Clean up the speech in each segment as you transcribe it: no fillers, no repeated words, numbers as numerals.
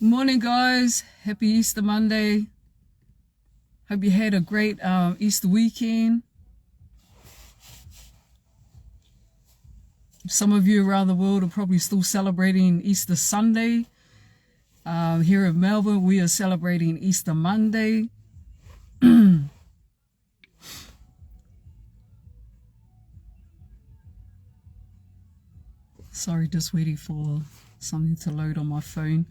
Morning, guys. Happy Easter Monday. Hope you had a great Easter weekend. Some of you around the world are probably still celebrating Easter Sunday. Here in Melbourne, we are celebrating Easter Monday. Sorry, just waiting for something to load on my phone.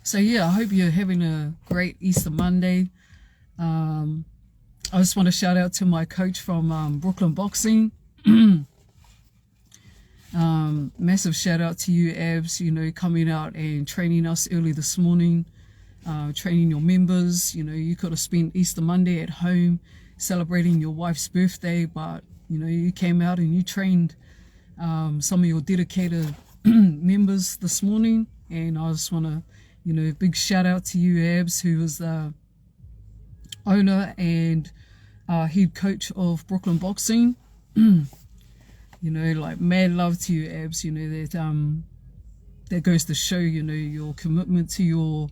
So yeah, I hope you're having a great Easter Monday. I just want to shout out to my coach from Brooklyn Boxing. Massive shout out to you, Abs, coming out and training us early this morning, training your members. You could have spent Easter Monday at home celebrating your wife's birthday, but you came out and you trained some of your dedicated members this morning. And I just want to big shout out to you, Abs, who is the owner and head coach of Brooklyn Boxing. Like mad love to you, Abs. That goes to show your commitment to your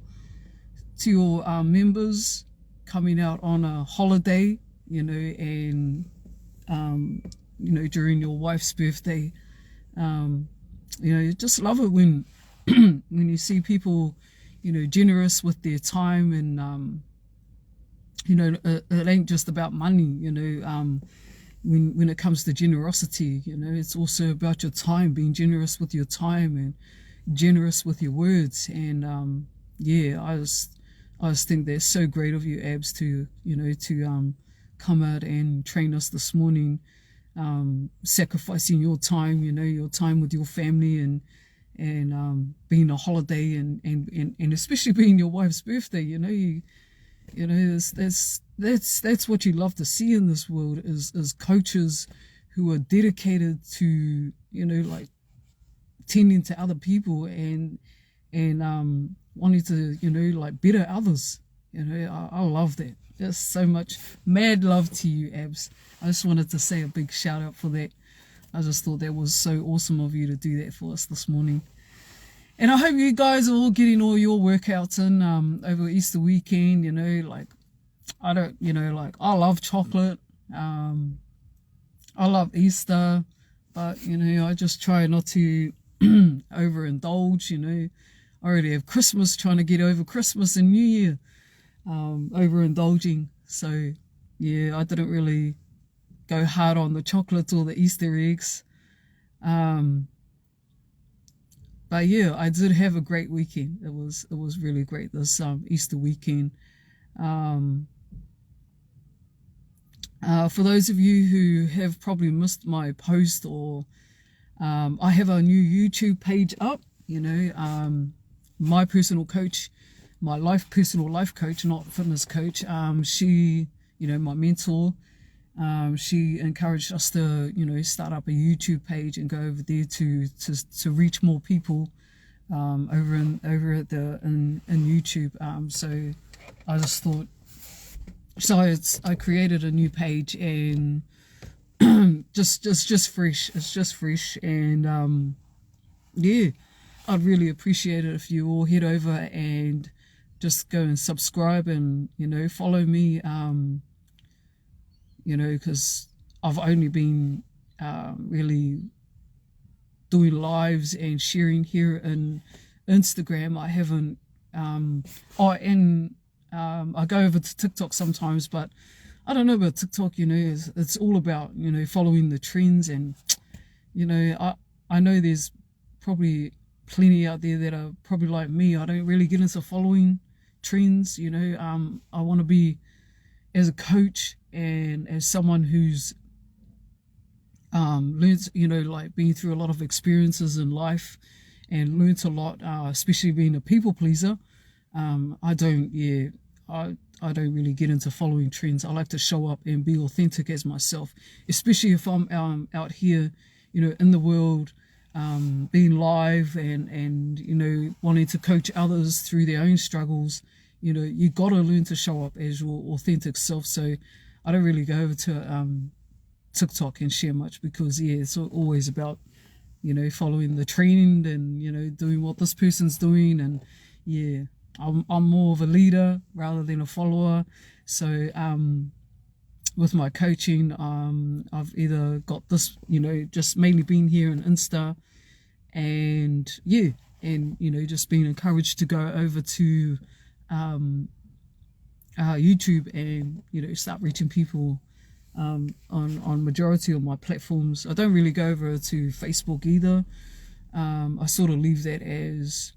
members, coming out on a holiday, and during your wife's birthday. You just love it when when you see people generous with their time, and it ain't just about money. When it comes to generosity, it's also about your time, being generous with your time and generous with your words. And I just think that's so great of you, Abs, to come out and train us this morning, sacrificing your time, your time with your family, and being a holiday, and especially being your wife's birthday. That's what you love to see in this world, is coaches who are dedicated to like tending to other people and wanting to like better others. I love that. Just so much mad love to you, Abs. I just wanted to say a big shout out for that. I just thought that was so awesome of you to do that for us this morning. And I hope you guys are all getting all your workouts in over Easter weekend. I love chocolate. I love Easter, but I just try not to overindulge. I already have Christmas, trying to get over Christmas and New Year, overindulging. So yeah, I didn't really go hard on the chocolates or the Easter eggs. But yeah, I did have a great weekend. It was really great this Easter weekend. For those of you who have probably missed my post, or I have a new YouTube page up. My personal coach, my personal life coach, not fitness coach. She, my mentor. She encouraged us to, start up a YouTube page and go over there to reach more people over at in YouTube. So I just thought, I created a new page, and just fresh. It's just fresh, and yeah, I'd really appreciate it if you all head over and just go and subscribe and follow me. Because I've only been really doing lives and sharing here in Instagram. I haven't, I go over to TikTok sometimes, but I don't know about TikTok. It's all about, following the trends, and, I know there's probably plenty out there that are probably like me. I don't really get into following trends. I want to be, as a coach and as someone who's learned, like been through a lot of experiences in life and learnt a lot, especially being a people pleaser. I don't really get into following trends. I like to show up and be authentic as myself, especially if I'm out here, in the world, being live and wanting to coach others through their own struggles. You got to learn to show up as your authentic self. So I don't really go over to TikTok and share much, because it's always about following the trend and, doing what this person's doing. And yeah, I'm more of a leader rather than a follower. So with my coaching, I've either got this, just mainly been here on Insta, and yeah, and just being encouraged to go over to YouTube and start reaching people on majority of my platforms. I don't really go over to Facebook either. I sort of leave that as,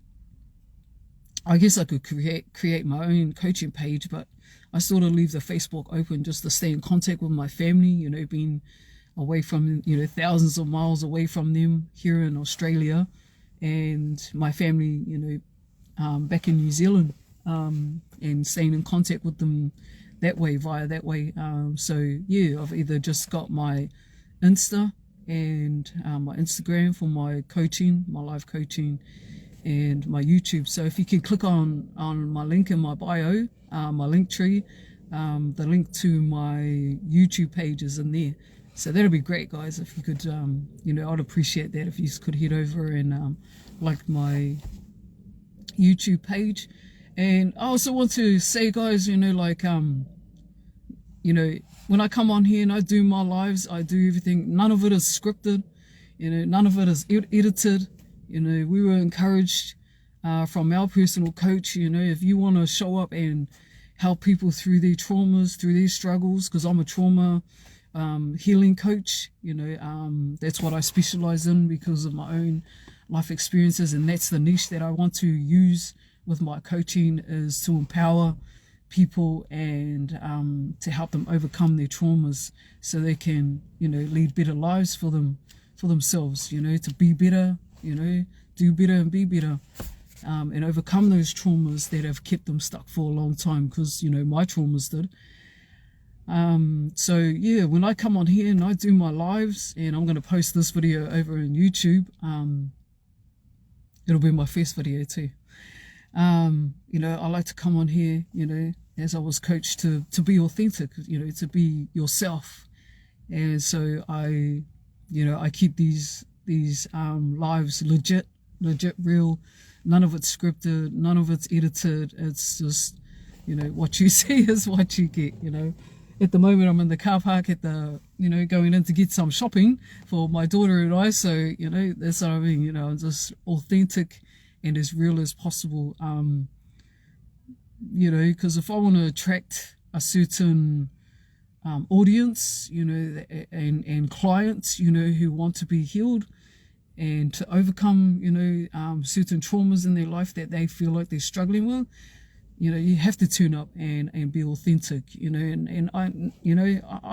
I guess I could create my own coaching page, but I sort of leave the Facebook open just to stay in contact with my family, being away from, thousands of miles away from them here in Australia, and my family, back in New Zealand, and staying in contact with them via that way. So yeah, I've either just got my Insta and my Instagram for my coaching, my live coaching, and my YouTube. So if you can click on my link in my bio, my link tree, the link to my YouTube page is in there. So that'll be great, guys, if you could, I'd appreciate that if you could head over and like my YouTube page. And I also want to say, guys, when I come on here and I do my lives, I do everything. None of it is scripted, none of it is edited. We were encouraged from our personal coach, if you want to show up and help people through their traumas, through their struggles, because I'm a trauma healing coach, that's what I specialize in because of my own life experiences, and that's the niche that I want to use with my coaching, is to empower people and to help them overcome their traumas so they can, lead better lives for themselves, to be better, do better and be better, and overcome those traumas that have kept them stuck for a long time, because, my traumas did. So yeah, when I come on here and I do my lives, and I'm going to post this video over on YouTube, it'll be my first video too. I like to come on here, as I was coached to be authentic, to be yourself. And so I keep these lives legit, real. None of it's scripted, none of it's edited. It's just, what you see is what you get, At the moment, I'm in the car park at the, going in to get some shopping for my daughter and I. So, that's what I mean, I'm just authentic and as real as possible. Because if I want to attract a certain audience, and clients, who want to be healed and to overcome, certain traumas in their life that they feel like they're struggling with, you have to turn up and be authentic, and I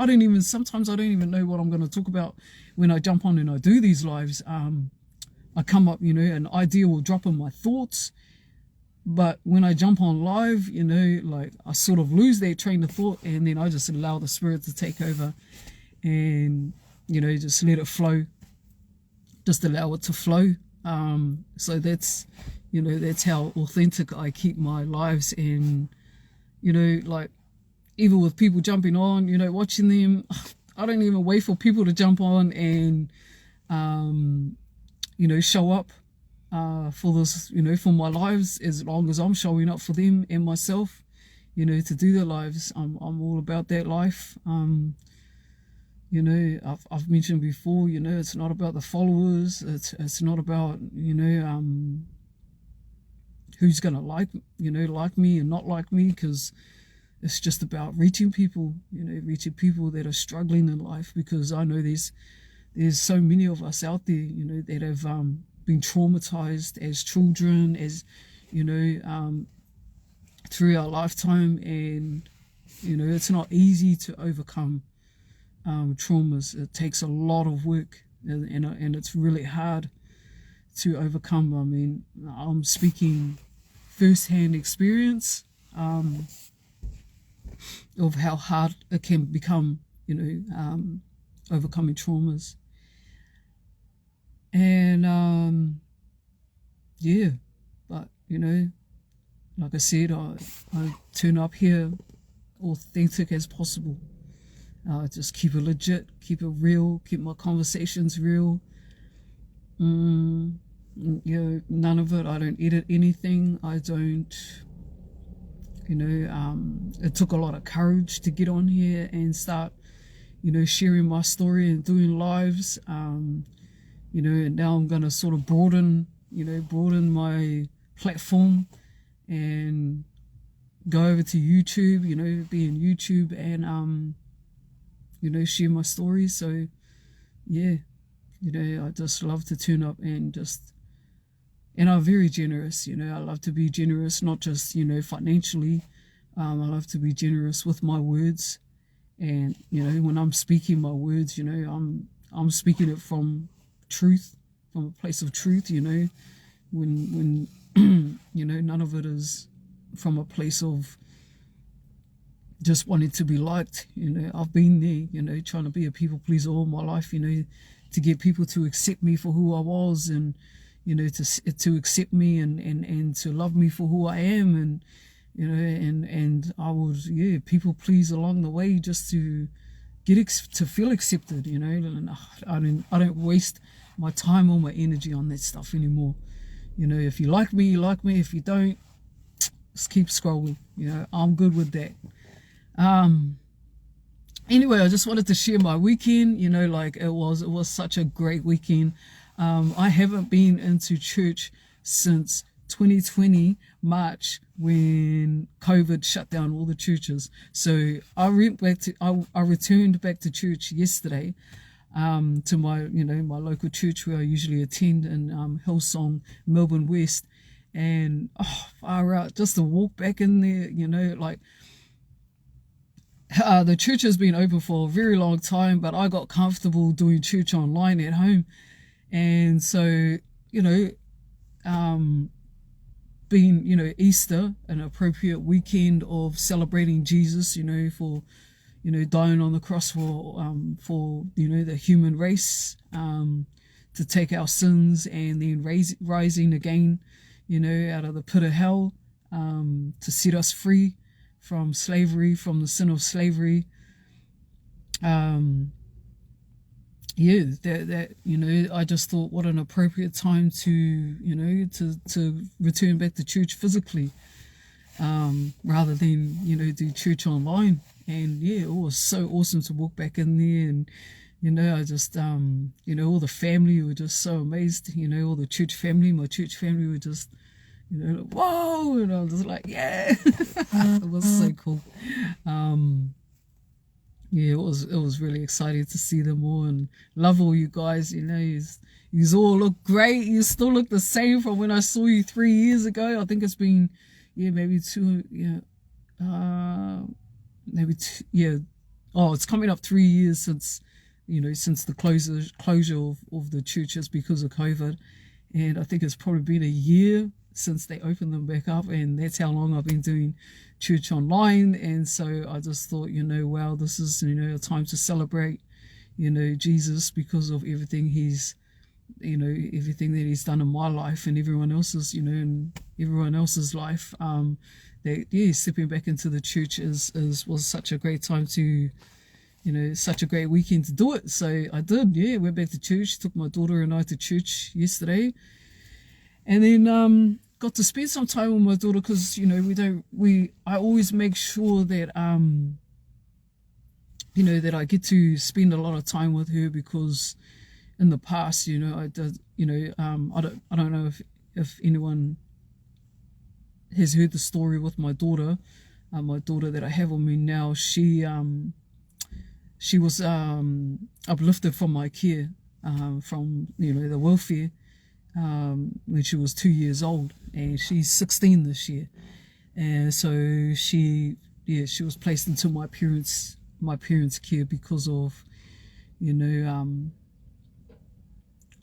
don't even, sometimes I don't even know what I'm going to talk about when I jump on and I do these lives. I come up, an idea will drop in my thoughts, but when I jump on live, I sort of lose that train of thought, and then I just allow the spirit to take over and, just let it flow, just allow it to flow. So that's, that's how authentic I keep my lives. And, even with people jumping on, watching them, I don't even wait for people to jump on and, show up for this, for my lives, as long as I'm showing up for them and myself, to do their lives. I'm all about that life. I've mentioned before, it's not about the followers. It's not about, who's going to like me and not like me, because it's just about reaching people, reaching people that are struggling in life, because I know there's so many of us out there, that have been traumatized as children, as, through our lifetime. And, it's not easy to overcome traumas. It takes a lot of work, and it's really hard to overcome. I mean, I'm speaking first-hand experience of how hard it can become, overcoming traumas. And yeah, but like I said, I turn up here authentic as possible. Just keep it legit, keep it real, keep my conversations real. mm, none of it. I don't edit anything. I don't, it took a lot of courage to get on here and start, sharing my story and doing lives. And now I'm going to sort of broaden my platform and go over to YouTube, be in YouTube and, share my story. So, yeah, I just love to turn up and I'm very generous, I love to be generous, not just, financially. I love to be generous with my words. And, when I'm speaking my words, I'm speaking it from truth, from a place of truth, when none of it is from a place of just wanting to be liked. I've been there, trying to be a people pleaser all my life, to get people to accept me for who I was and, to accept me and to love me for who I am. And, and I would, people please along the way just to to feel accepted, and I don't waste my time or my energy on that stuff anymore. If you like me, you like me. If you don't, just keep scrolling. I'm good with that. Anyway, I just wanted to share my weekend. It was such a great weekend. I haven't been into church since 2020 March, when COVID shut down all the churches. So I returned back to church yesterday, to my my local church where I usually attend in Hillsong, Melbourne West. And far out, just to walk back in there, the church has been open for a very long time, but I got comfortable doing church online at home. And so, being, Easter, an appropriate weekend of celebrating Jesus, for, dying on the cross for the human race, to take our sins and then rising again, out of the pit of hell, to set us free from slavery, from the sin of slavery. I just thought what an appropriate time to, to return back to church physically, rather than, do church online. And it was so awesome to walk back in there. And, I just, all the family were just so amazed, all the church family, my church family were just, whoa, and I was just like, yeah, it was so cool. It was really exciting to see them all, and love all you guys. You all look great. You still look the same from when I saw you 3 years ago. I think it's been, maybe two, maybe two, it's coming up 3 years since, since the closure of the churches because of COVID. And I think it's probably been a year since they opened them back up, and that's how long I've been doing church online. And so I just thought, wow, this is, a time to celebrate, Jesus, because of everything he's, everything that he's done in my life and everyone else's, and everyone else's life. Stepping back into the church was such a great time to, such a great weekend to do it. So I did, went back to church, took my daughter and I to church yesterday. And then got to spend some time with my daughter because, I always make sure that, that I get to spend a lot of time with her, because in the past, I did, I don't know if anyone has heard the story with my daughter that I have on me now. She was uplifted from my care, from, the welfare, when she was 2 years old, and she's 16 this year. And so she was placed into my parents' care because of,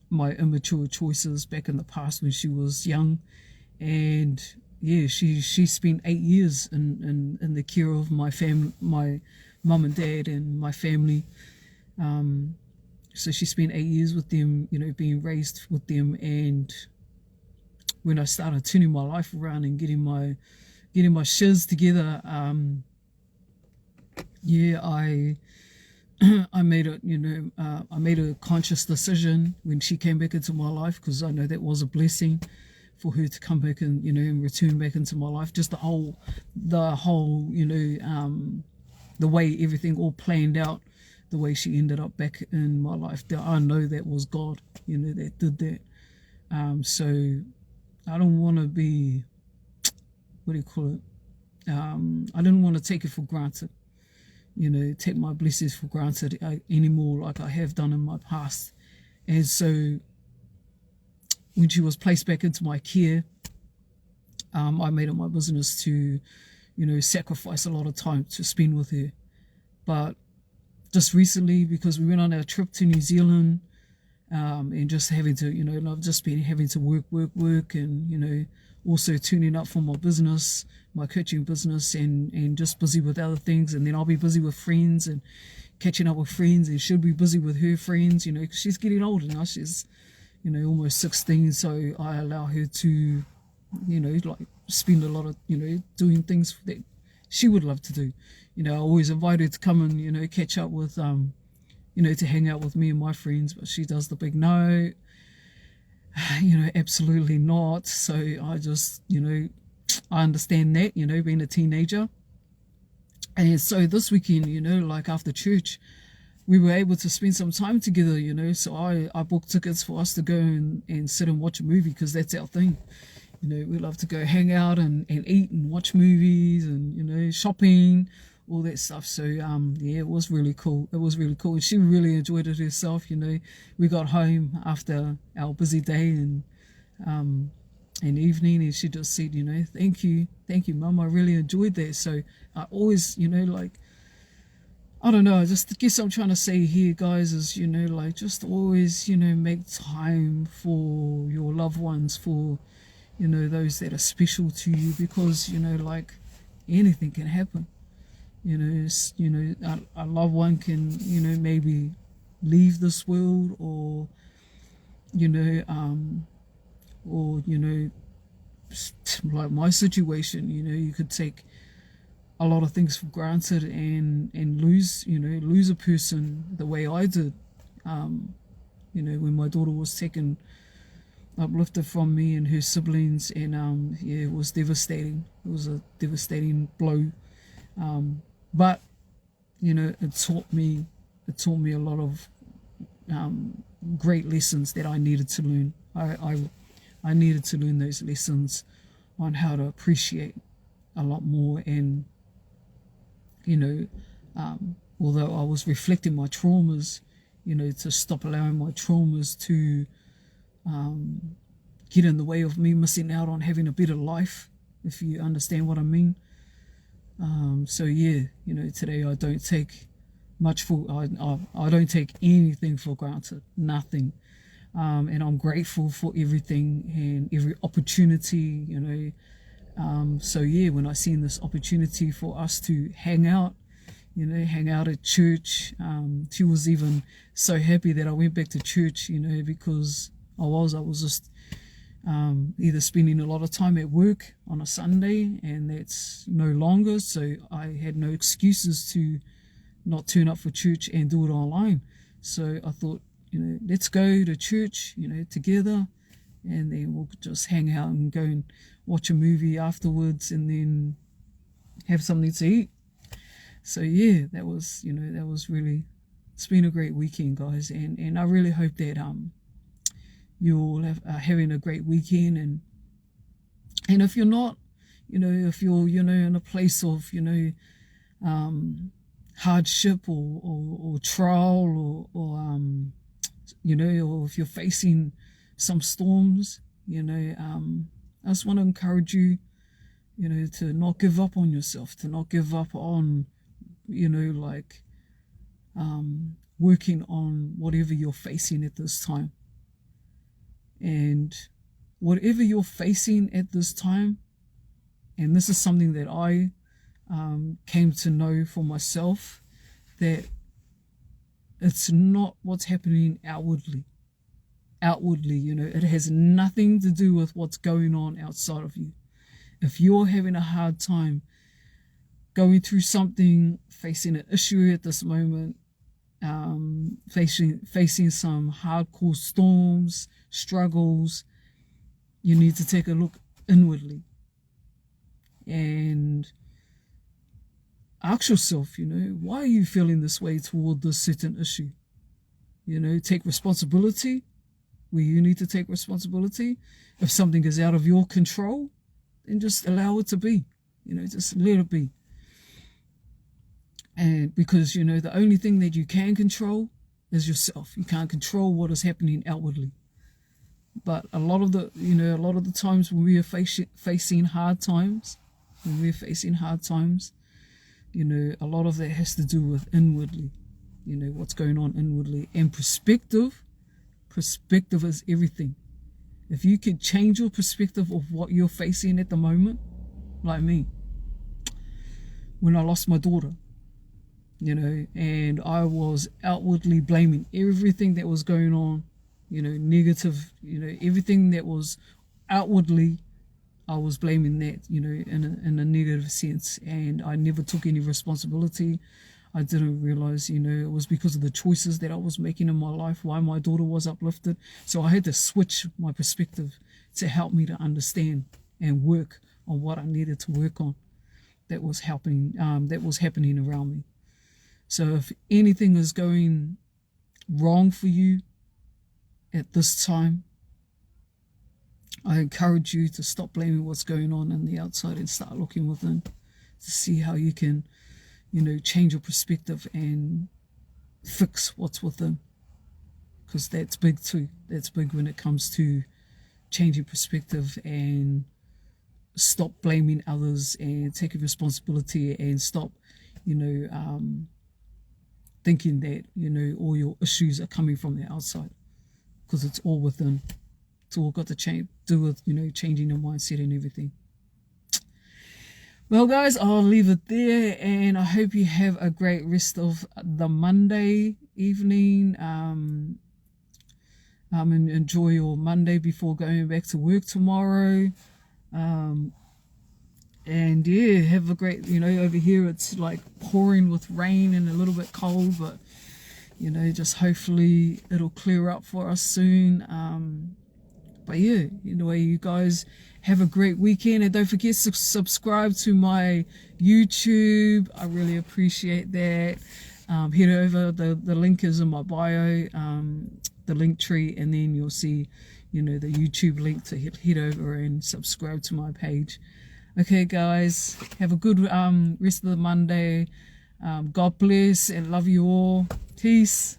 my immature choices back in the past when she was young. And she spent 8 years in the care of my mum and dad and my family. So she spent 8 years with them, being raised with them. And when I started turning my life around and getting my shiz together, I made it, I made a conscious decision when she came back into my life, because I know that was a blessing for her to come back and, and return back into my life. Just the whole, the way everything all planned out, the way she ended up back in my life. I know that was God, that did that. So I don't want to be, what do you call it? I didn't want to take it for granted, take my blessings for granted anymore, like I have done in my past. And so when she was placed back into my care, I made it my business to, sacrifice a lot of time to spend with her. But just recently, because we went on our trip to New Zealand, and just having to, I've just been having to work, and, also tuning up for my business, my coaching business, and just busy with other things. And then I'll be busy with friends and catching up with friends, and she'll be busy with her friends, because she's getting older now. She's, almost 16. So I allow her to, like spend a lot of, doing things that she would love to do. I always invite her to come and, catch up with, to hang out with me and my friends, but she does the big no, absolutely not. So I just, I understand that, being a teenager. And so this weekend, like after church, we were able to spend some time together, so I booked tickets for us to go and sit and watch a movie, because that's our thing. We love to go hang out and eat and watch movies and, shopping, all that stuff. So, yeah, it was really cool. It was really cool. And she really enjoyed it herself. We got home after our busy day and evening, and she just said, thank you, Mum. I really enjoyed that. So I always, like, I don't know, I just guess I'm trying to say here, guys, is, like, just always, make time for your loved ones, for, those that are special to you, because, like, anything can happen. A loved one can, maybe leave this world, or, like my situation, you could take a lot of things for granted and lose a person the way I did. When my daughter was taken, uplifted from me and her siblings, and yeah, it was devastating. It was a devastating blow. But it taught me a lot of great lessons that I needed to learn. I needed to learn those lessons on how to appreciate a lot more. And although I was reflecting my traumas, to stop allowing my traumas to get in the way of me missing out on having a better life, if you understand what I mean. So yeah, today I don't take much for, I don't take anything for granted, nothing. And I'm grateful for everything and every opportunity, so yeah, when I seen this opportunity for us to hang out at church, she was even so happy that I went back to church, because I was just either spending a lot of time at work on a Sunday, and that's no longer, so I had no excuses to not turn up for church and do it online. So I thought, let's go to church, together, and then we'll just hang out and go and watch a movie afterwards, and then have something to eat. So yeah, that was really, it's been a great weekend, guys, and I really hope that you all are having a great weekend, and if you're not, if you're in a place of hardship or trial, or or if you're facing some storms, I just want to encourage you, to not give up on yourself, to not give up on, working on whatever you're facing at this time. And whatever you're facing at this time, and this is something that I came to know for myself, that it's not what's happening outwardly. It has nothing to do with what's going on outside of you. If you're having a hard time going through something, facing an issue at this moment, facing some hardcore storms, struggles, you need to take a look inwardly and ask yourself, why are you feeling this way toward this certain issue? Take responsibility where you need to take responsibility. If something is out of your control, then just allow it to be. Just let it be. And because, the only thing that you can control is yourself. You can't control what is happening outwardly. But a lot of the times when we are facing hard times, a lot of that has to do with inwardly, what's going on inwardly. And perspective is everything. If you could change your perspective of what you're facing at the moment, like me, when I lost my daughter, and I was outwardly blaming everything that was going on, negative, everything that was outwardly, I was blaming that, in a negative sense, and I never took any responsibility. I didn't realize, it was because of the choices that I was making in my life, why my daughter was uplifted. So I had to switch my perspective to help me to understand and work on what I needed to work on that was happening around me. So if anything is going wrong for you at this time, I encourage you to stop blaming what's going on the outside and start looking within to see how you can, change your perspective and fix what's within. Because that's big too. That's big when it comes to changing perspective and stop blaming others and taking responsibility and stop, thinking that, all your issues are coming from the outside, because it's all within. It's all got to do with, changing your mindset and everything. Well, guys, I'll leave it there, and I hope you have a great rest of the Monday evening. And enjoy your Monday before going back to work tomorrow. And yeah, have a great, over here it's like pouring with rain and a little bit cold, but just hopefully it'll clear up for us soon. But yeah, anyway, you guys have a great weekend, and don't forget to subscribe to my YouTube. I really appreciate that. Head over, the link is in my bio, the link tree, and then you'll see, the YouTube link to head over and subscribe to my page. Okay, guys, have a good rest of the Monday. God bless and love you all. Peace.